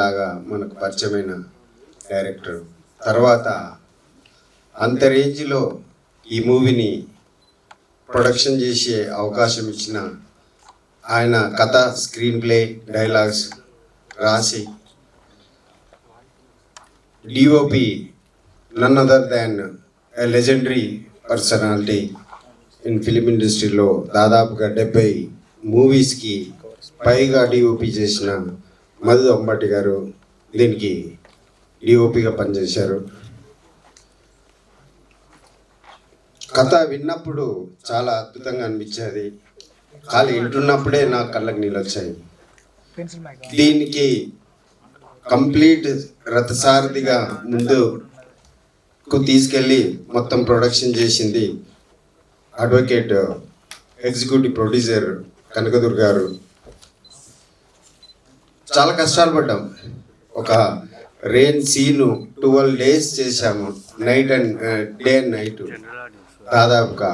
లాగా మనకు పరిచయమైన డైరెక్టర్. తర్వాత అంత రేంజ్లో ఈ మూవీని ప్రొడక్షన్ చేసే అవకాశం ఇచ్చిన ఆయన కథ, స్క్రీన్ ప్లే, డైలాగ్స్ రాసి DOP none other than a legendary personality in film ఇండస్ట్రీలో దాదాపుగా 70 మూవీస్కి పైగా డిఓపి చేసిన మధు అంబటి గారు దీనికి డిఓపిగా పనిచేశారు. కథ విన్నప్పుడు చాలా అద్భుతంగా అనిపించేది. ఖాళీ వింటున్నప్పుడే నా కళ్ళకి నీళ్ళు వచ్చాయి. దీనికి కంప్లీట్ రథసారథిగా ముందుకు తీసుకెళ్ళి మొత్తం ప్రొడక్షన్ చేసింది అడ్వకేట్ ఎగ్జిక్యూటివ్ ప్రొడ్యూసర్ కనకదుర్గ గారు. చాలా కష్టాలు పడ్డాం. ఒక రెయిన్ సీను 12 days చేశాము, night and day and night. దాదాపుగా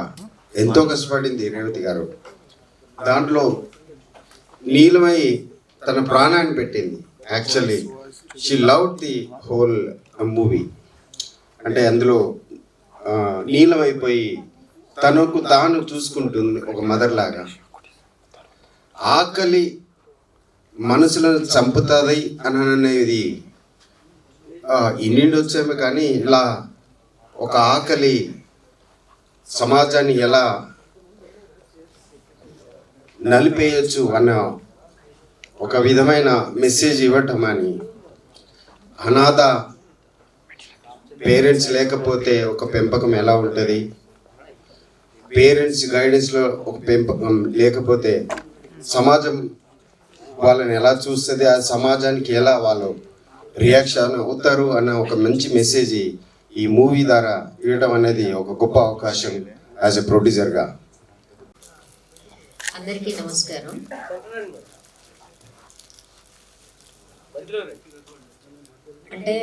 ఎంతో కష్టపడింది రేవతి గారు. దాంట్లో నీలమై తన ప్రాణాన్ని పెట్టింది. Actually she loved the whole movie. అంటే అందులో నీలమైపోయి తనకు తాను చూసుకుంటుంది ఒక మదర్ లాగా. ఆకలి మనసులను చంపుతుంది అని అనేది ఇన్నిండి వచ్చేమో, కానీ ఇలా ఒక ఆకలి సమాజాన్ని ఎలా నలిపేయచ్చు అన్న ఒక విధమైన మెసేజ్ ఇవ్వటం అని. అనాథ పేరెంట్స్ లేకపోతే ఒక పెంపకం ఎలా ఉంటుంది, పేరెంట్స్ గైడెన్స్లో ఒక పెంపకం లేకపోతే సమాజం వాళ్ళని ఎలా చూస్తుంది, ఆ సమాజానికి ఎలా వాళ్ళు రియాక్షన్ అవుతారు అన్న ఒక మంచి మెసేజ్ ఈ మూవీ ద్వారా ఇవ్వడం అనేది ఒక గొప్ప అవకాశం యాజ్ ఎ ప్రొడ్యూసర్గా. అందరికీ నమస్కారం. అంటే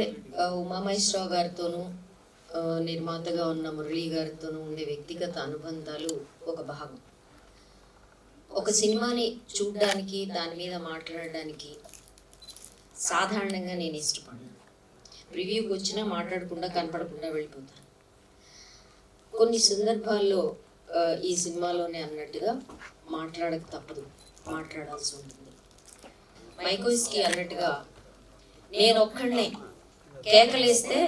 ఉమామహేశ్వరరావు గారితోనూ నిర్మాతగా ఉన్న మురళీ గారితోనూ ఉండే వ్యక్తిగత అనుబంధాలు ఒక భాగం. ఒక సినిమాని చూడడానికి, దాని మీద మాట్లాడడానికి సాధారణంగా నేను ఇష్టపడను. రివ్యూకి వచ్చినా మాట్లాడకుండా కనపడకుండా వెళ్ళిపోతాను. కొన్ని సందర్భాల్లో ఈ సినిమాలోనే అన్నట్టుగా మాట్లాడక తప్పదు, మాట్లాడాల్సి ఉంటుంది. మైకోయిస్కి అన్నట్టుగా నేను ఒక్కడనే కేకలేస్తే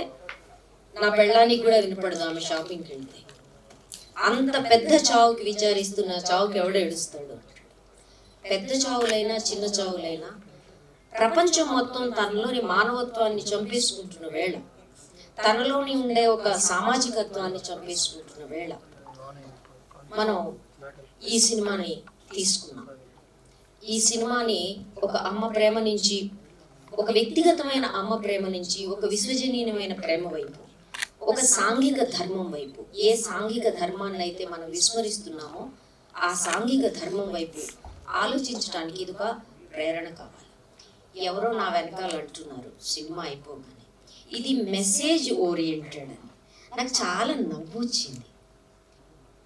నా పెళ్ళానికి కూడా వినపడదు ఆమె షాపింగ్కి వెళ్తే. అంత పెద్ద చావుకి విచారిస్తున్న చావుకి ఎవడ ఏడుస్తాడు. పెద్ద చావులైనా చిన్న చావులైనా ప్రపంచం మొత్తం తనలోని మానవత్వాన్ని చంపేసుకుంటున్న వేళ, తనలోని ఉండే ఒక సామాజికత్వాన్ని చంపేసుకుంటున్న వేళ మనం ఈ సినిమాని తీసుకున్నాం. ఈ సినిమాని ఒక అమ్మ ప్రేమ నుంచి, ఒక వ్యక్తిగతమైన అమ్మ ప్రేమ నుంచి, ఒక విశ్వజనీయమైన ప్రేమ వైపు, ఒక సాంఘిక ధర్మం వైపు, ఏ సాంఘిక ధర్మాన్ని అయితే మనం విస్మరిస్తున్నామో ఆ సాంఘిక ధర్మం వైపు ఆలోచించడానికి ఇది ఒక ప్రేరణ కావాలి. ఎవరో నా వెనకాల అంటున్నారు సినిమా అయిపోగానే ఇది మెసేజ్ ఓరియంటెడ్ అని. నాకు చాలా నవ్వు వచ్చింది.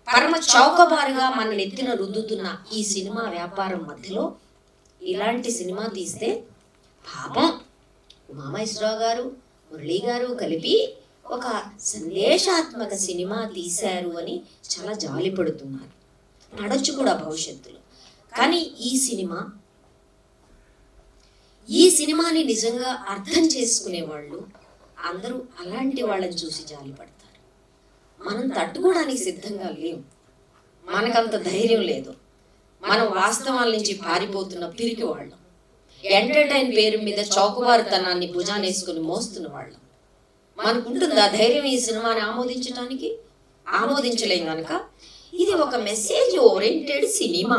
పరమ చౌకబారుగా మన నెత్తిన రుద్దుతున్న ఈ సినిమా వ్యాపారం మధ్యలో ఇలాంటి సినిమా తీస్తే పాపం ఉమామహేశ్వరరావు గారు, మురళీ గారు కలిపి ఒక సందేశాత్మక సినిమా తీశారు అని చాలా జాలి పడుతున్నారు. పడొచ్చు కూడా భవిష్యత్తులో. కానీ ఈ సినిమాని నిజంగా అర్థం చేసుకునే వాళ్ళు అందరూ అలాంటి వాళ్ళని చూసి జాలి పడతారు. మనం తట్టుకోవడానికి సిద్ధంగా లేవు, మనకంత ధైర్యం లేదు. మనం వాస్తవాల నుంచి పారిపోతున్న పిరికి వాళ్ళం. ఎంటర్టైన్ పేరు మీద చౌకబారుతనాన్ని భుజానేసుకుని మోస్తున్న వాళ్ళం. మనకుంటుంది ఆ ధైర్యం ఈ సినిమాని ఆమోదించడానికి? ఆమోదించలేం కనుక ఇది ఒక మెసేజ్ ఓరియంటెడ్ సినిమా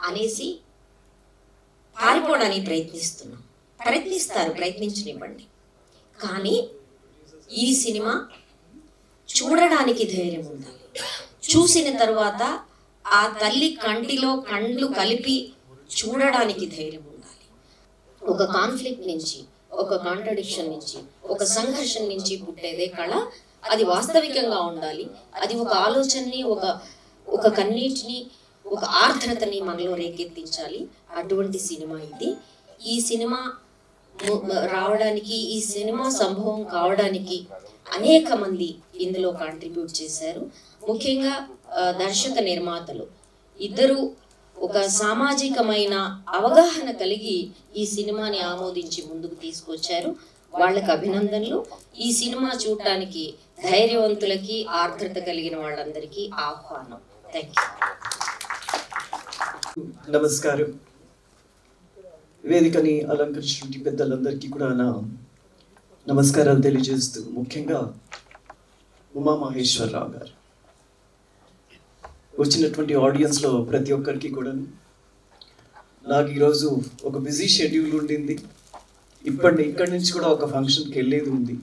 అనేసి పారిపోవడానికి ప్రయత్నించనివ్వండి. కానీ ఈ సినిమా చూడడానికి ధైర్యం ఉండాలి. చూసిన తర్వాత ఆ తల్లి కంటిలో కండ్లు కలిపి చూడడానికి ధైర్యం ఉండాలి. ఒక కాన్ఫ్లిక్ట్ నుంచి, ఒక కాంట్రడిక్షన్ నుంచి, ఒక సంఘర్షణ నుంచి పుట్టేదే కళ. అది వాస్తవికంగా ఉండాలి. అది ఒక ఆలోచనని, ఒక కన్నీటిని, ఒక ఆర్ద్రతని మనలో రేకెత్తించాలి. అటువంటి సినిమా ఇది. ఈ సినిమా రావడానికి, ఈ సినిమా సంభవం కావడానికి అనేక మంది ఇందులో కాంట్రిబ్యూట్ చేశారు. ముఖ్యంగా దర్శక నిర్మాతలు ఇద్దరు ఒక సామాజికమైన అవగాహన కలిగి ఈ సినిమాని ఆమోదించి ముందుకు తీసుకొచ్చారు. వాళ్ళకి అభినందనలు. ఈ సినిమా చూడటానికి ధైర్యవంతులకి, ఆర్ద్రత కలిగిన వాళ్ళందరికీ ఆహ్వానం. Thank you. నమస్కారం. వేదికని అలంకరించిన పెద్దలందరికీ కూడా నా నమస్కారాలు తెలియజేస్తూ, ముఖ్యంగా ఉమామహేశ్వరరావు గారు, వచ్చినటువంటి ఆడియన్స్లో ప్రతి ఒక్కరికి కూడా నాకు ఈరోజు ఒక బిజీ షెడ్యూల్ ఉండింది. ఇక్కడి నుంచి కూడా ఒక ఫంక్షన్కి వెళ్ళేది ఉంది.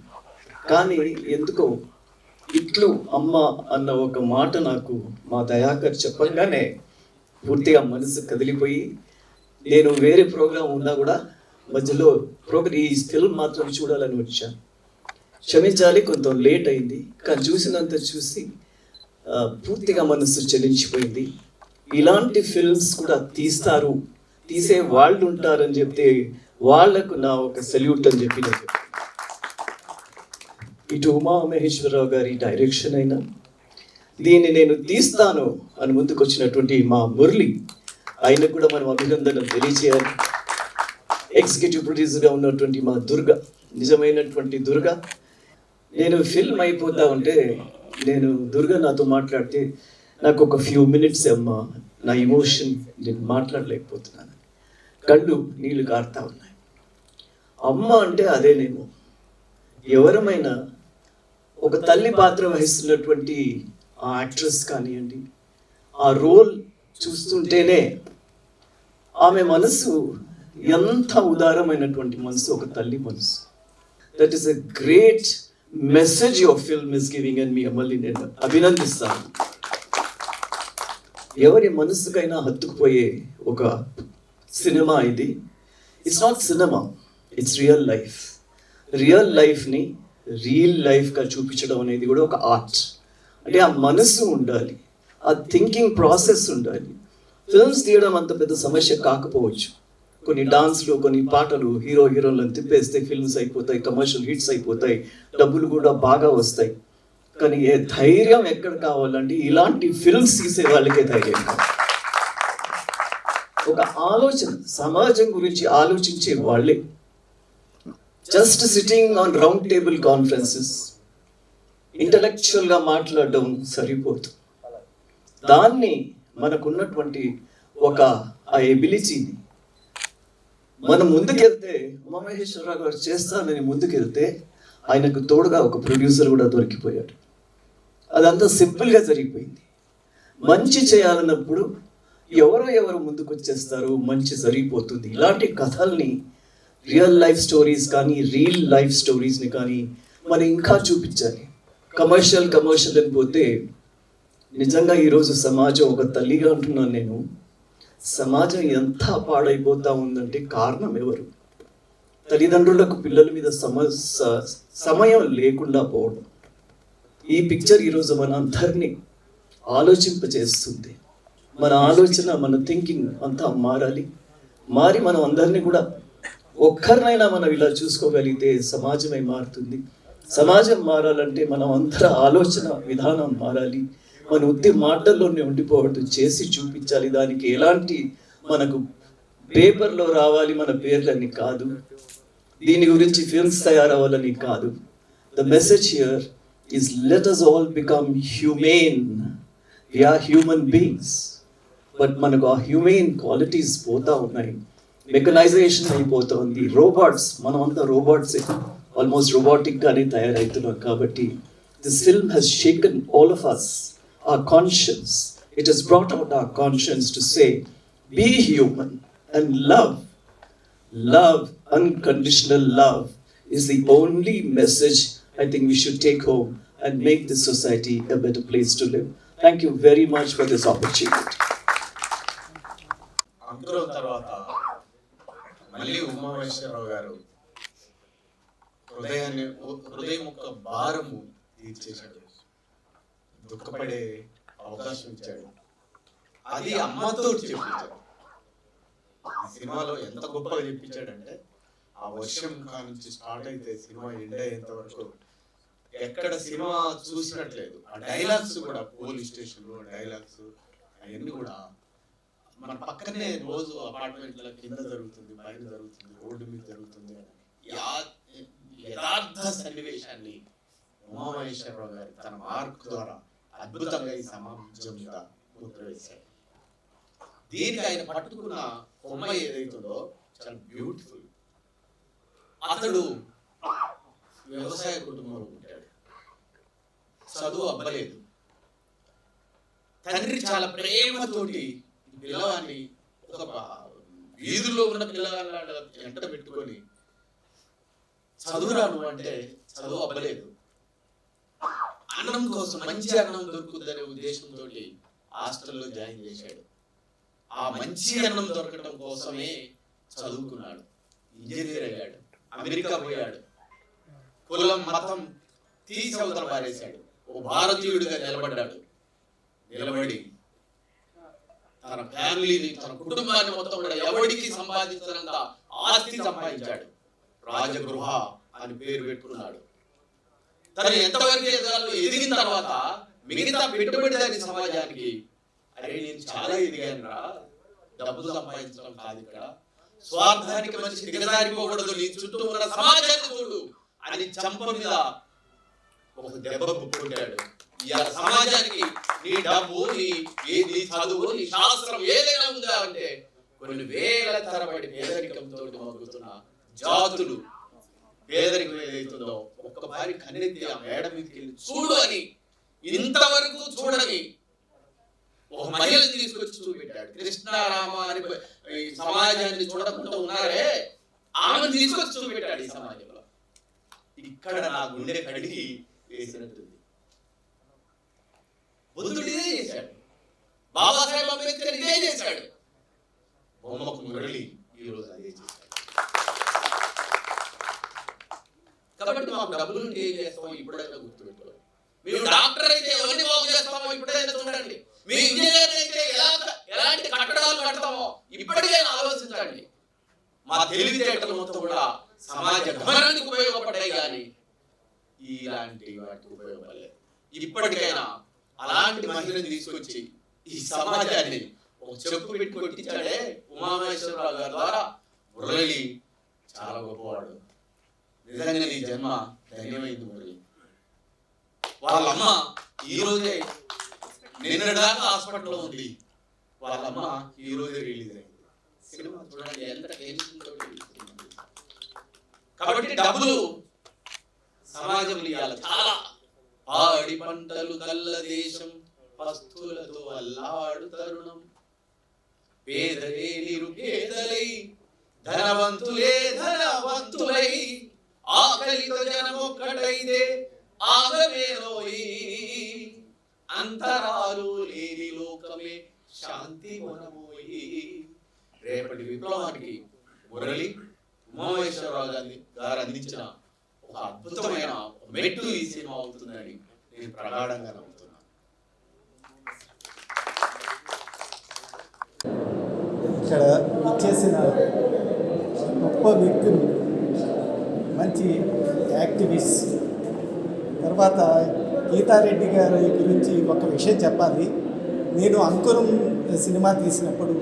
కానీ ఎందుకో ఇట్లు అమ్మ అన్న ఒక మాట నాకు మా దయాకర్ చెప్పగానే పూర్తిగా మనసు కదిలిపోయి, నేను వేరే ప్రోగ్రాం ఉన్నా కూడా మధ్యలో ఈ ఫిల్మ్ మాత్రం చూడాలని వచ్చాను. క్షమించాలి, కొంత లేట్ అయింది, కానీ చూసినంత చూసి పూర్తిగా మనసు చెల్లించిపోయింది. ఇలాంటి ఫిల్మ్స్ కూడా తీసే వాళ్ళు ఉంటారని చెప్తే వాళ్లకు నా ఒక సెల్యూట్ అని చెప్పి ఇటు ఉమామహేశ్వరరావు గారి డైరెక్షన్ అయినా, దీన్ని నేను తీస్తాను అని ముందుకు వచ్చినటువంటి మా మురళి, ఆయనకు కూడా మనం అభినందనలు తెలియజేయాలి. ఎగ్జిక్యూటివ్ ప్రొడ్యూసర్గా ఉన్నటువంటి మా దుర్గ, నిజమైనటువంటి దుర్గ. నేను ఫిల్మ్ అయిపోతా ఉంటే నేను దుర్గ నాతో మాట్లాడితే, నాకు ఒక ఫ్యూ మినిట్స్ అమ్మా, నా ఎమోషన్ నేను మాట్లాడలేకపోతున్నాను, కళ్ళు నీళ్లు కారుతా ఉన్నాయి. అమ్మ అంటే అదేనేమో. ఎవరమైనా ఒక తల్లి పాత్ర వహిస్తున్నటువంటి ఆ యాక్ట్రెస్ కానివ్వండి, ఆ రోల్ చూస్తుంటేనే ఆమె మనసు ఎంత ఉదారమైనటువంటి మనసు, ఒక తల్లి మనసు. That is a great message your film is giving అని మీ అమ్మల్ని నేను అభినందిస్తాను. ఎవరి మనసుకైనా హత్తుకుపోయే ఒక సినిమా ఇది. It's not cinema, it's real life. Real లైఫ్ని రియల్ లైఫ్గా చూపించడం అనేది కూడా ఒక ఆర్ట్. అంటే ఆ మనసు ఉండాలి, ఆ థింకింగ్ ప్రాసెస్ ఉండాలి. ఫిల్మ్స్ తీయడం అంత పెద్ద సమస్య కాకపోవచ్చు. కొన్ని డాన్స్లు, కొన్ని పాటలు, హీరోలను తిప్పేస్తే ఫిల్మ్స్ అయిపోతాయి, కమర్షియల్ హిట్స్ అయిపోతాయి, డబ్బులు కూడా బాగా వస్తాయి. కానీ ఏ ధైర్యం ఎక్కడ కావాలంటే ఇలాంటి ఫిల్మ్స్ తీసే వాళ్ళకే ధైర్యం కావాలి. ఒక ఆలోచన, సమాజం గురించి ఆలోచించే వాళ్ళే. Just sitting on round table conferences, ఇంటలెక్చువల్గా మాట్లాడడం సరిపోదు. దాన్ని మనకున్నటువంటి ఒక ఆ ఎబిలిటీని మనం ముందుకెళ్తే, ఉమామహేశ్వరరావు గారు చేస్తానని ముందుకెళ్తే ఆయనకు తోడుగా ఒక ప్రొడ్యూసర్ కూడా దొరికిపోయాడు. అదంతా సింపుల్గా జరిగిపోయింది. మంచి చేయాలన్నప్పుడు ఎవరు ముందుకు వచ్చేస్తారు, మంచి జరిగిపోతుంది. ఇలాంటి కథల్ని, రియల్ లైఫ్ స్టోరీస్ కానీ, రియల్ లైఫ్ స్టోరీస్ని కానీ మనం ఇంకా చూపించాలి. కమర్షియల్ అని పోతే నిజంగా ఈరోజు సమాజం, ఒక తల్లిగా అంటున్నాను నేను, సమాజం ఎంత పాడైపోతా ఉందంటే కారణం ఎవరు? తల్లిదండ్రులకు పిల్లల మీద సమయం లేకుండా పోవడం. ఈ పిక్చర్ ఈరోజు మన అందరినీ ఆలోచింపజేస్తుంది. మన ఆలోచన, మన థింకింగ్ అంతా మారాలి. మారి మనం అందరినీ కూడా ఒక్కరినైనా మనం ఇలా చూసుకోగలిగితే సమాజమే మారుతుంది. సమాజం మారాలంటే మనం అందరి ఆలోచన విధానం మారాలి. మన ఉత్తి మాటల్లోనే ఉండిపోవద్దు, చేసి చూపించాలి. దానికి ఎలాంటి మనకు పేపర్లో రావాలి మన పేర్లని కాదు, దీని గురించి ఫిల్మ్స్ తయారవ్వాలని కాదు. The message here is let us all become humane. We are human beings. But మనకు ఆ హ్యూమెన్ క్వాలిటీస్ పోతా ఉన్నాయి. మెకనైజేషన్ అయిపోతుంది. రోబోట్స్, మనం అంతా రోబోట్సే, ఆల్మోస్ట్ రోబోటిక్గానే తయారవుతున్నాం. కాబట్టి this film has shaken all of us, our conscience. It has brought out our conscience to say, be human and love. Love, unconditional love, is the only message I think we should take home and make this society a better place to live. Thank you very much for this opportunity. అంకురం తర్వాత మళ్ళీ ఉమామహేశ్వరరావు గారు హృదయం యొక్క భారము తీర్చేశాడు, దుఃఖపడే అవకాశం ఇచ్చాడు. అది అమ్మతో చెప్పించాడు. ఈ సినిమాలో ఎంత గొప్పగా చెప్పించాడంటే, ఆ వర్షం నుంచి స్టార్ట్ అయితే సినిమా ఎండ్ అయ్యేంత వరకు ఎక్కడ సినిమా చూసినట్లేదు. ఆ డైలాగ్స్ కూడా పోలీస్ స్టేషన్ లో డైలాగ్స్ అవన్నీ కూడా మన పక్కనే రోజు అపార్ట్మెంట్ల కింద జరుగుతుంది, పైన జరుగుతుంది, రోడ్డు మీద జరుగుతుంది. యథార్థ సన్నివేశాన్ని ఉమామహేశ్వరరావు గారు తన మార్క్ ద్వారా అద్భుతంగా ఈ సమాజం మీద ముద్ర వేశాడు. దీనికి ఆయన పట్టుకున్న కొమ్మ ఏదైతుందో చాలా బ్యూటిఫుల్. అతడు వ్యవసాయ కుటుంబంలో ఉంటాడు, చదువు అవ్వలేదు. తండ్రి చాలా ప్రేమతోటి పిల్లవాన్ని ఒక వీధుల్లో ఉన్న పిల్లగాళ్ళ ఎంట పెట్టుకొని చదువురాను అంటే చదువు అవ్వలేదు, అన్నం కోసం మంచి అన్నం దొరుకుతుందనే ఉద్దేశంతో హాస్టల్లో జాయిన్ చేశాడు. ఆ మంచి అన్నం దొరకటం కోసమే చదువుకున్నాడు, ఇంజనీర్ అయ్యాడు, అమెరికా పోయాడు, కులం మతం తీసి అవతల పారేశాడు, ఓ భారతీయుడిగా నిలబడి తన ఫ్యామిలీని, తన కుటుంబాన్ని మొత్తం కూడా ఎవరికి సంపాదించినంత ఆస్తి సంపాదించాడు. రాజగృహ అని పేరు పెట్టుకున్నాడు. తను ఎంతవరకు ఎదిగిన తర్వాత మిగతా పెట్టుబడిదారి సమాజానికి, అరే నేను చాలా ఎదిగాను రా, డబ్బు సంపాదించడం కాదు ఇక్కడ, స్వార్థానికి మనిషి దిగజారిపోకూడదు, నీ చుట్టూ ఉన్న సమాజాన్ని చూడు అని చంప మీద ఒక దెబ్బ పుట్టుకుంటాడు. ఇవాళ సమాజానికి నీ డబ్బు, నీ చదువు, నీ శాస్త్రం ఏదైనా ఉందా అంటే కొన్ని వేల తరబడి పేదరికంతో మగ్గుతున్న జాతులు, పేదరికం ఏదైతుందో ఒక్కసారి కన్నెత్తి ఆ మేడ మీదకి వెళ్ళి చూడు అని, ఇంతవరకు చూడని ఒక మహిళని తీసుకొచ్చి చూపెట్టాడు. కృష్ణారామ అని సమాజాన్ని చూడకుండా ఉన్నారే, ఆమెను తీసుకొచ్చి చూపెట్టాడు ఈ సమాజంలో. ఇక్కడ నా గుండె కడిగి వేసినట్టుంది. బుద్ధుడు ఇదే చేశాడు, బాబాసాహెబ్ అంబేద్కర్ ఇదే చేశాడు, బొమ్మకు మురళి ఈరోజు అదే చేశాడు. కాబట్టి మాకు డబ్బులు ఏం చేస్తామో ఇప్పుడైనా గుర్తుపెట్టుకోవాలి. మీరు డాక్టర్ అయితే ఎవరిని బాగు చేస్తామో ఇప్పుడైనా చూడండి. మీ ఇంజనీర్ అయితే ఎలాంటి కట్టడాలు కడతామో ఇప్పటికైనా ఆలోచించండి. మా తెలివితేటలు మొత్తం కూడా సమాజ గమనానికి ఉపయోగపడ్డాయి కానీ ఇలాంటి వాటికి ఉపయోగపడలేదు. ఇప్పటికైనా అలాంటి మహిళని తీసుకొచ్చి ఈ సమాజాన్ని ఒక చెప్పు పెట్టి కొట్టించాడే ఉమామహేశ్వరరావు గారి ద్వారా. మురళి చాలా గొప్పవాడు, నిజంగా నీ జన్మ ధన్యమైంది మురళి. వాళ్ళమ్మ ఈ రోజే నిన్నటిదాకా హాస్పిటల్లో ఉంది, వాళ్ళమ్మ ఈ రోజే రిలీజ్ అయింది. సినిమా చూడండి ఎంత టెన్షన్ తోటి. కాబట్టి డబ్బులు సమాజంలో ఇవ్వాలి చాలా. పాడి పంటలు కల్ల దేశం, పస్తులతో అల్లాడు తరుణం, పేదలే నిరుపేదలై, ధనవంతులే ధనవంతులై, ఆకలితో జనం ఒక్కటైతే ఆగమేరోయి, అంతరాలు లేని లోకమే శాంతి వనమోయి. రేపటి విప్లవానికి మురళి ఉమామహేశ్వరరావు గారు అందించిన ఒక అద్భుతమైన మెట్టు ఈ సినిమా అవుతుందని నేను ప్రగాఢంగా నమ్ముతున్నాను. ఇక్కడ ఇచ్చేసిన గొప్ప వ్యక్తులు, మంచి యాక్టివిస్ట్. తర్వాత గీతారెడ్డి గారి గురించి ఒక విషయం చెప్పాలి. నేను అంకురం సినిమా తీసినప్పుడు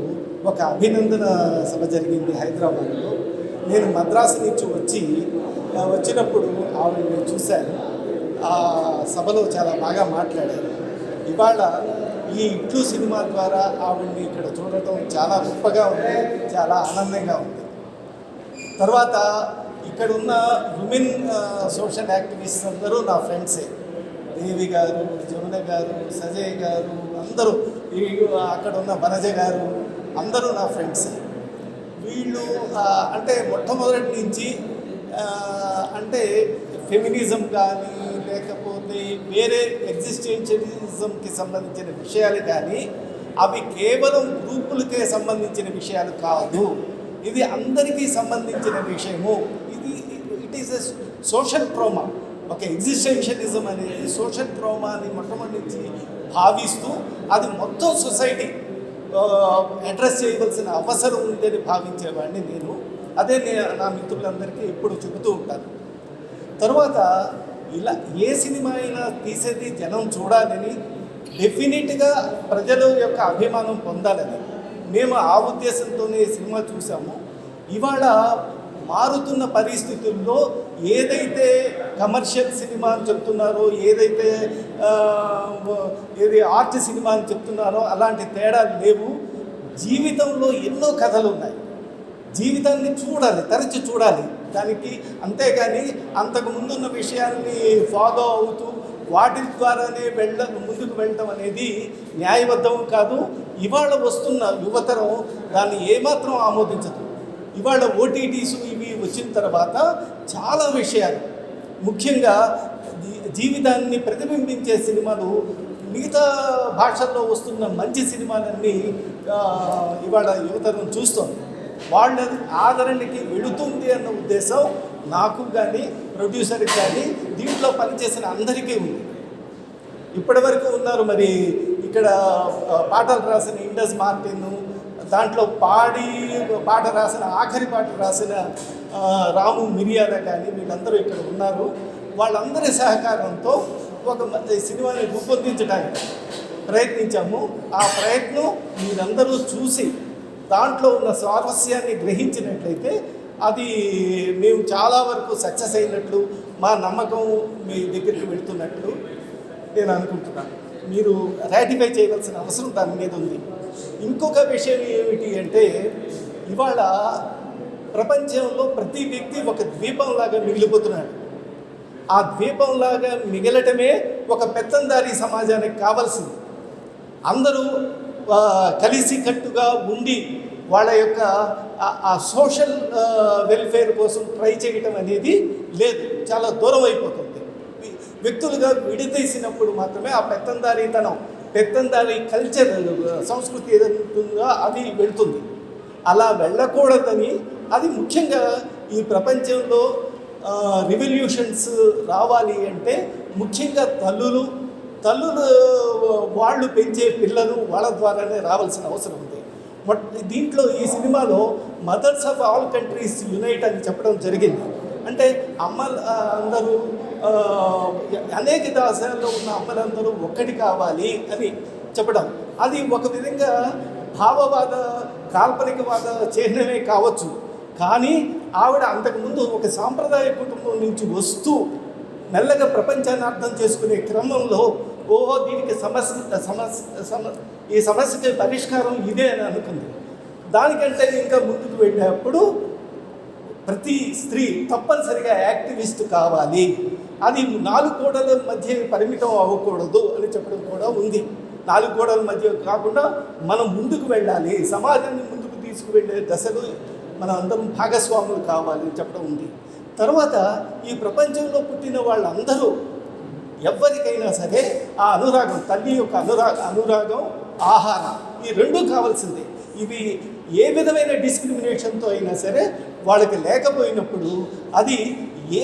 ఒక అభినందన సభ జరిగింది హైదరాబాద్లో. నేను మద్రాసు నుంచి వచ్చినప్పుడు ఆవిడని చూశాను. ఆ సభలో చాలా బాగా మాట్లాడారు. ఇవాళ ఈ ఇట్లు సినిమా ద్వారా ఆవిడని ఇక్కడ చూడటం చాలా గొప్పగా ఉంది, చాలా ఆనందంగా ఉంది. తర్వాత ఇక్కడ ఉన్న విమెన్ సోషల్ యాక్టివిస్ట్ అందరూ నా ఫ్రెండ్సే. దేవి గారు, జమున గారు, సజయ్ గారు, అందరూ అక్కడ ఉన్న వనజ గారు అందరూ నా ఫ్రెండ్సే. వీళ్ళు అంటే మొట్టమొదటి నుంచి అంటే ఫెమినిజం కానీ లేకపోతే వేరే ఎగ్జిస్టెన్షియలిజంకి సంబంధించిన విషయాలు కానీ అవి కేవలం గ్రూపులకే సంబంధించిన విషయాలు కాదు, ఇది అందరికీ సంబంధించిన విషయము. It is a social ట్రోమా. ఒక ఎగ్జిస్టెన్షియలిజం అనేది సోషల్ ట్రోమాని మొట్టమొదటి నుంచి భావిస్తూ అది మొత్తం సొసైటీ అడ్రస్ చేయవలసిన అవసరం ఉందని భావించేవాడిని నేను. అదే నా మిత్రులందరికీ ఎప్పుడు చెబుతూ ఉంటాను. తర్వాత ఇలా ఏ సినిమా అయినా తీసేది జనం చూడాలని, డెఫినెట్గా ప్రజల యొక్క అభిమానం పొందాలని మేము ఆ ఉద్దేశంతోనే సినిమా చూసాము. ఇవాళ మారుతున్న పరిస్థితుల్లో ఏదైతే కమర్షియల్ సినిమా అని చెప్తున్నారో, ఏదైతే ఏది ఆర్ట్ సినిమా అని చెప్తున్నారో అలాంటి తేడాలు లేవు. జీవితంలో ఎన్నో కథలు ఉన్నాయి, జీవితాన్ని చూడాలి, తరచి చూడాలి దానికి. అంతేగాని అంతకు ముందున్న విషయాన్ని ఫాలో అవుతూ వాటి ద్వారానే ముందుకు వెళ్ళటం అనేది న్యాయబద్ధం కాదు. ఇవాళ వస్తున్న యువతరం దాన్ని ఏమాత్రం ఆమోదించదు. ఇవాళ ఓటీటీస్ ఇవి వచ్చిన తర్వాత చాలా విషయాలు, ముఖ్యంగా జీవితాన్ని ప్రతిబింబించే సినిమాలు, మిగతా భాషల్లో వస్తున్న మంచి సినిమాలన్నీ ఇవాళ యువతరం చూస్తుంది. వాళ్ళ ఆదరణకి వెళుతుంది అన్న ఉద్దేశం నాకు కానీ, ప్రొడ్యూసర్కి కానీ, దీంట్లో పనిచేసిన అందరికీ ఉంది. ఇప్పటి వరకు ఉన్నారు మరి ఇక్కడ పాటలు రాసిన ఇండస్ మార్టిన్, దాంట్లో పాట రాసిన ఆఖరి పాట రాసిన రాము మిరియాల కానీ వీళ్ళందరూ ఇక్కడ ఉన్నారు. వాళ్ళందరి సహకారంతో ఒక సినిమాని రూపొందించడానికి ప్రయత్నించాము. ఆ ప్రయత్నం మీరందరూ చూసి దాంట్లో ఉన్న స్వారస్యాన్ని గ్రహించినట్లయితే అది మేము చాలా వరకు సక్సెస్ అయినట్లు, మా నమ్మకం మీ దగ్గరికి వెళుతున్నట్లు నేను అనుకుంటున్నాను. మీరు రాటిఫై చేయవలసిన అవసరం దాని మీద ఉంది. ఇంకొక విషయం ఏమిటి అంటే, ఇవాళ ప్రపంచంలో ప్రతి వ్యక్తి ఒక ద్వీపంలాగా మిగిలిపోతున్నాడు. ఆ ద్వీపంలాగా మిగలటమే ఒక పెత్తందారీ సమాజానికి కావాల్సింది. అందరూ కలిసికట్టుగా ఉండి వాళ్ళ యొక్క ఆ సోషల్ వెల్ఫేర్ కోసం ట్రై చేయటం అనేది లేదు, చాలా దూరం అయిపోతుంది. వ్యక్తులుగా విడితీసినప్పుడు మాత్రమే ఆ పెత్తందారీ కల్చర్, సంస్కృతి ఏదంటుందో అది వెళుతుంది. అలా వెళ్ళకూడదని, అది ముఖ్యంగా ఈ ప్రపంచంలో రివల్యూషన్స్ రావాలి అంటే ముఖ్యంగా తల్లులు వాళ్ళు పెంచే పిల్లలు వాళ్ళ ద్వారానే రావాల్సిన అవసరం ఉంది. దీంట్లో ఈ సినిమాలో mothers of all countries unite అని చెప్పడం జరిగింది. అంటే అందరూ అనేక దేశాల్లో ఉన్న అమ్మలందరూ ఒక్కటి కావాలి అని చెప్పడం, అది ఒక విధంగా భావవాద కాల్పనికవాద చిహ్నమే కావచ్చు. కానీ ఆవిడ అంతకుముందు ఒక సాంప్రదాయ కుటుంబం నుంచి వస్తూ మెల్లగా ప్రపంచాన్ని అర్థం చేసుకునే క్రమంలో దీనికి ఈ సమస్యకి పరిష్కారం ఇదే అని అనుకుంది. దానికంటే ఇంకా ముందుకు వెళ్ళేప్పుడు ప్రతి స్త్రీ తప్పనిసరిగా యాక్టివిస్ట్ కావాలి, అది 4 గోడల మధ్య పరిమితం అవ్వకూడదు అని చెప్పడం కూడా ఉంది. 4 గోడల మధ్య కాకుండా మనం ముందుకు వెళ్ళాలి, సమాజాన్ని ముందుకు తీసుకువెళ్ళే దశలు మనం అందరం భాగస్వాములు కావాలి అని చెప్పడం ఉంది. తర్వాత ఈ ప్రపంచంలో పుట్టిన వాళ్ళందరూ ఎవరికైనా సరే ఆ అనురాగం, తల్లి యొక్క అనురాగం, ఆహారం, ఈ 2 కావాల్సిందే. ఇవి ఏ విధమైన డిస్క్రిమినేషన్తో అయినా సరే వాళ్ళకి లేకపోయినప్పుడు అది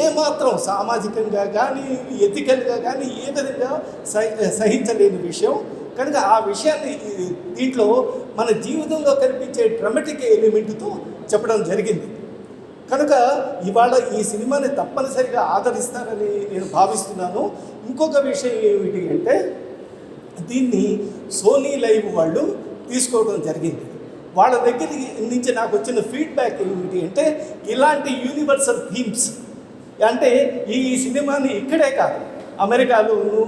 ఏమాత్రం సామాజికంగా కానీ, ఎథికల్గా కానీ ఏ విధంగా సహించలేని విషయం. కనుక ఆ విషయాన్ని దీంట్లో మన జీవితంలో కనిపించే డ్రమాటిక్ ఎలిమెంట్తో చెప్పడం జరిగింది. కనుక ఇవాళ ఈ సినిమాని తప్పనిసరిగా ఆదరిస్తారని నేను భావిస్తున్నాను. ఇంకొక విషయం ఏమిటి అంటే, దీన్ని సోనీ లైవ్ వాళ్ళు తీసుకోవడం జరిగింది. వాళ్ళ దగ్గర నుంచి నాకు వచ్చిన ఫీడ్బ్యాక్ ఏమిటి అంటే, ఇలాంటి యూనివర్సల్ థీమ్స్ అంటే ఈ సినిమాని ఇక్కడే కాదు, అమెరికాలోను,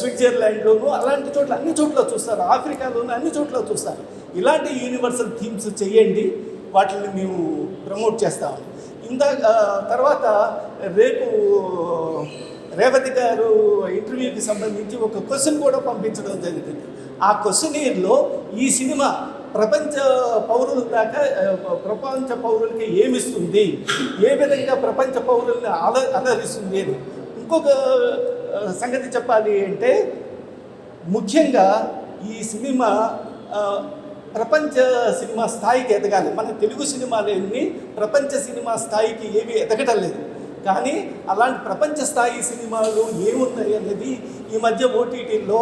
స్విట్జర్లాండ్లోను, అలాంటి చోట్ల అన్ని చోట్ల చూస్తారు, ఆఫ్రికాలోను అన్ని చోట్ల చూస్తారు. ఇలాంటి యూనివర్సల్ థీమ్స్ చేయండి, వాటిని మేము ప్రమోట్ చేస్తాము. తర్వాత రేపు రేవతి గారు ఇంటర్వ్యూకి సంబంధించి ఒక క్వశ్చన్ కూడా పంపించడం జరిగింది. ఆ క్వశ్చనీర్లో ఈ సినిమా ప్రపంచ పౌరులకి ఏమిస్తుంది, ఏ విధంగా ప్రపంచ పౌరుల్ని అలరిస్తుంది అని. ఇంకొక సంగతి చెప్పాలి అంటే, ముఖ్యంగా ఈ సినిమా ప్రపంచ సినిమా స్థాయికి ఎదగాలి. మన తెలుగు సినిమాలన్నీ ప్రపంచ సినిమా స్థాయికి ఏవి ఎదగటం లేదు. కానీ అలాంటి ప్రపంచ స్థాయి సినిమాలు ఏమున్నాయి అనేది ఈ మధ్య ఓటీటీల్లో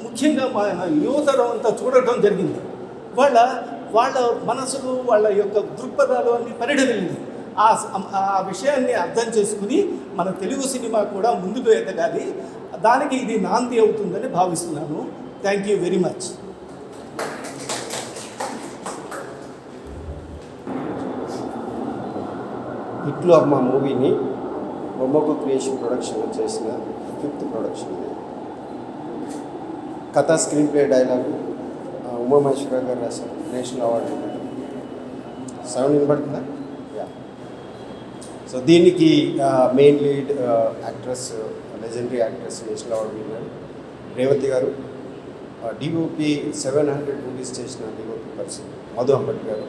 ముఖ్యంగా మన యువతరం అంతా చూడటం జరిగింది. వాళ్ళ వాళ్ళ మనసులు, వాళ్ళ యొక్క దృక్పథాలు అన్నీ పరిఢవిల్లినాయి. ఆ విషయాన్ని అర్థం చేసుకుని మన తెలుగు సినిమా కూడా ముందుకు ఎదగాలి. దానికి ఇది నాంది అవుతుందని భావిస్తున్నాను. Thank you very much. ఇట్లు అమ్మ మూవీని బొమ్మకు క్రియేషన్ ప్రొడక్షన్లో చేసిన 5th ప్రొడక్షన్. కథ, స్క్రీన్ ప్లే, డైలాగు ఉమామహేశ్వర గారు రాశారు. నేషనల్ అవార్డు సౌండ్ వినబడుతుందా? యా. సో దీనికి main lead actress, legendary actress, national award winner Revathi గారు. డిఓపి 700 మూవీస్ చేసిన డిఓపి పర్సన్ మధు అంబట్ గారు.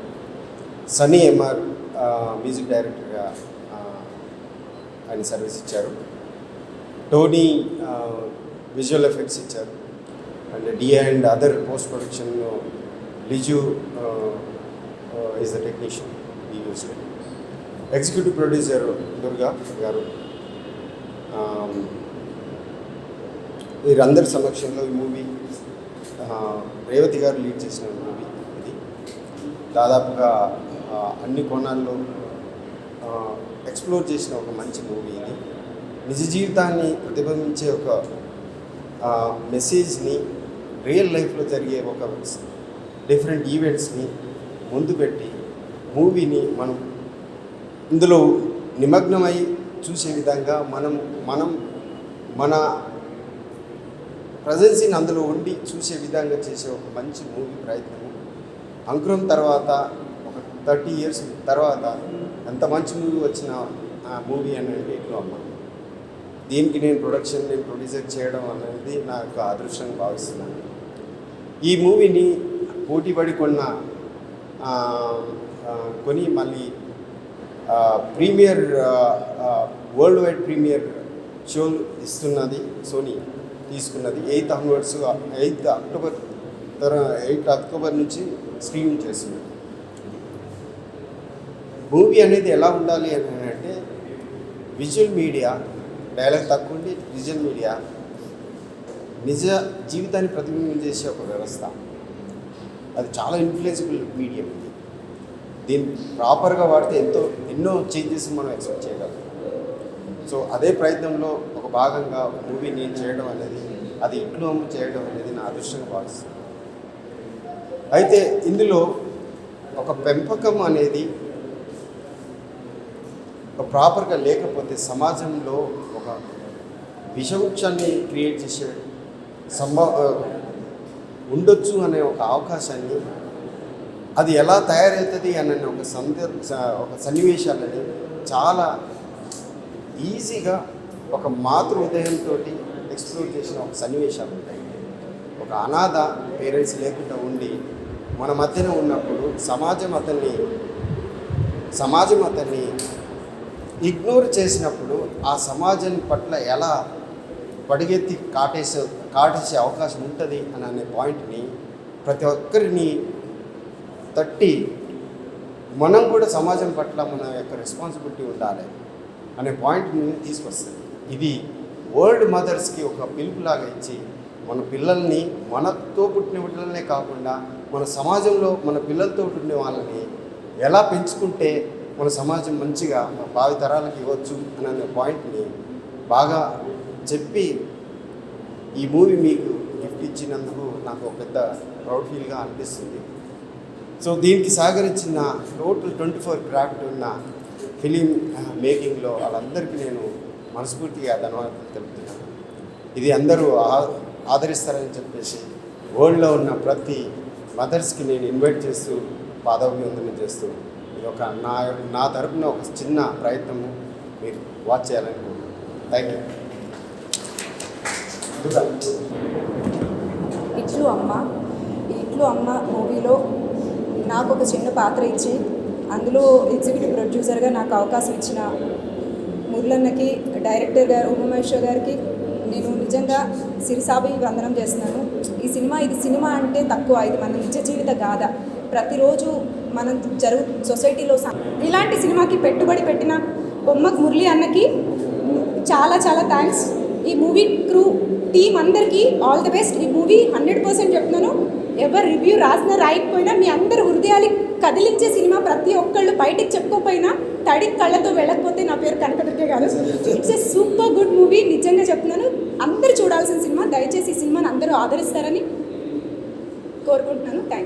సన్నీ ఎంఆర్ మ్యూజిక్ డైరెక్టర్గా ఆయన సర్వీస్ ఇచ్చారు. టోనీ విజువల్ ఎఫెక్ట్స్ ఇచ్చారు. And DA and other post production Liju is the technician we used. Executive producer Durga గారు. వీరందరి సమక్షంలో ఈ మూవీ రేవతి గారు లీడ్ చేసిన మూవీ ఇది. దాదాపుగా అన్ని కోణాల్లో ఎక్స్ప్లోర్ చేసిన ఒక మంచి మూవీ ఇది. నిజ జీవితాన్ని ప్రతిబింబించే ఒక మెసేజ్ని, రియల్ లైఫ్లో జరిగే ఒక డిఫరెంట్ ఈవెంట్స్ని ముందు పెట్టి మూవీని మనం ఇందులో నిమగ్నమై చూసే విధంగా మనం మన ప్రజెన్సీని అందులో ఉండి చూసే విధంగా చేసే ఒక మంచి మూవీ ప్రయత్నము. అంకురం తర్వాత ఒక 30 years తర్వాత ఎంత మంచి మూవీ వచ్చిన మూవీ అని అంటే ఇట్లు అమ్మ. దీనికి నేను ప్రొడ్యూసర్ చేయడం అనేది నా యొక్క అదృష్టంగా భావిస్తున్నాను. ఈ మూవీని పోటీపడి కొని మళ్ళీ ప్రీమియర్ వరల్డ్ వైడ్ ప్రీమియర్ షోలు ఇస్తున్నది సోనీ తీసుకున్నది. 8th అక్టోబర్ నుంచి స్ట్రీమింగ్ చేస్తున్నది. మూవీ అనేది ఎలా ఉండాలి అని అంటే విజువల్ మీడియా, డైలాగ్ తక్కువ ఉండి విజువల్ మీడియా నిజ జీవితాన్ని ప్రతిబింబం చేసే ఒక వ్యవస్థ. అది చాలా ఇన్ఫ్లుయెన్సిబుల్ మీడియం ఇది. దీన్ని ప్రాపర్గా వాడితే ఎన్నో చేంజెస్ మనం ఎక్స్పెక్ట్ చేయగలం. సో అదే ప్రయత్నంలో ఒక భాగంగా మూవీ నేను చేయడం అనేది, అది ఇట్లు అమ్ము చేయడం అనేది నా అదృష్టంగా భావిస్తుంది. అయితే ఇందులో ఒక పెంపకం అనేది ప్రాపర్గా లేకపోతే సమాజంలో ఒక విషవృక్షాన్ని క్రియేట్ చేసే ఉండొచ్చు అనే ఒక అవకాశాన్ని, అది ఎలా తయారవుతుంది అనే ఒక సన్నివేశాలని చాలా ఈజీగా ఒక మాతృ హృదయంతో ఎక్స్ప్లోర్ చేసిన ఒక సన్నివేశాలు ఉంటాయి. ఒక అనాథ పేరెంట్స్ లేకుండా ఉండి మన మధ్యన ఉన్నప్పుడు సమాజం అతన్ని ఇగ్నోర్ చేసినప్పుడు ఆ సమాజం పట్ల ఎలా పడిగెత్తి కాటేసే అవకాశం ఉంటుంది అని అనే పాయింట్ని ప్రతి ఒక్కరిని తట్టి మనం కూడా సమాజం పట్ల మన యొక్క రెస్పాన్సిబిలిటీ ఉండాలి అనే పాయింట్ని తీసుకొస్తుంది. ఇది వరల్డ్ మదర్స్కి ఒక పిలుపులాగా ఇచ్చి మన పిల్లల్ని, మనతో పుట్టిన పిల్లలనే కాకుండా మన సమాజంలో మన పిల్లలతో ఉండే వాళ్ళని ఎలా పెంచుకుంటే మన సమాజం మంచిగా మన భావితరాలకు ఇవ్వచ్చు అని అనే పాయింట్ని బాగా చెప్పి ఈ మూవీ మీకు గిఫ్ట్ ఇచ్చినందుకు నాకు ఒక పెద్ద ప్రౌడ్ ఫీల్గా అనిపిస్తుంది. సో దీనికి సహకరించిన టోటల్ 24 క్రాఫ్ట్ ఉన్న ఫిలిం మేకింగ్లో వాళ్ళందరికీ నేను మనస్ఫూర్తిగా ధన్యవాదాలు తెలుపుతున్నాను. ఇది అందరూ ఆదరిస్తారని చెప్పేసి వరల్డ్లో ఉన్న ప్రతి మదర్స్కి నేను ఇన్వైట్ చేస్తూ పాదాభివందనం చేస్తూ ఇది ఒక నా తరపున ఒక చిన్న ప్రయత్నము మీరు వాచ్ చేయాలని కోరుకుంటున్నాను. Thank you. ఇట్లు అమ్మ. ఈ ఇట్లు అమ్మ మూవీలో నాకు ఒక చిన్న పాత్ర ఇచ్చి అందులో ఎగ్జిక్యూటివ్ ప్రొడ్యూసర్గా నాకు అవకాశం ఇచ్చిన మురళన్నకి, డైరెక్టర్ గారు ఉమామహేశ్వర్ గారికి నేను నిజంగా సిరిసాబి వందనం చేస్తున్నాను. ఇది సినిమా అంటే తక్కువ, ఇది మన నిజ జీవిత గాథ. ప్రతిరోజు మనం సొసైటీలో ఇలాంటి సినిమాకి పెట్టుబడి పెట్టిన బొమ్మకు మురళి అన్నకి చాలా చాలా థ్యాంక్స్. ఈ మూవీ క్రూ టీమ్ అందరికీ ఆల్ ది బెస్ట్. ఈ మూవీ 100% చెప్తున్నాను, ఎవరు రివ్యూ రాసినా రాయకపోయినా మీ అందరు హృదయాలు కదిలించే సినిమా, ప్రతి ఒక్కళ్ళు బయటికి చెప్పుకోపోయినా తడి కళ్ళతో వెళ్ళకపోతే నా పేరు కనకదుర్గే గారు. It's a super good movie, నిజంగా చెప్తున్నాను. అందరూ చూడాల్సిన సినిమా. దయచేసి ఈ సినిమాని అందరూ ఆదరిస్తారని కోరుకుంటున్నాను. Thank you.